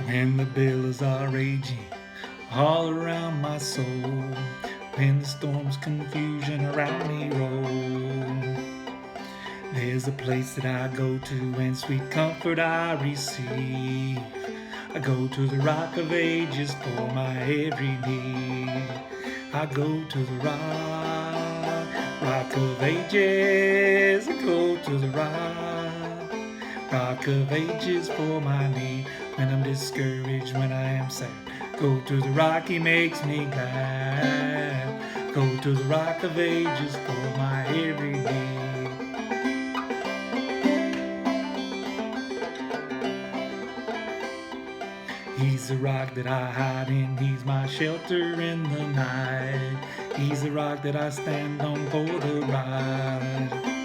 When the billows are raging all around my soul, when the storm's confusion around me roll, there's a place that I go to and sweet comfort I receive. I go to the Rock of Ages for my every need. I go to the Rock of Ages. I go to the Rock of Ages for my need. When I'm discouraged, when I am sad, go to the Rock, He makes me glad. Go to the Rock of Ages for my every need. He's the rock that I hide in, He's my shelter in the night. He's the rock that I stand on for the ride.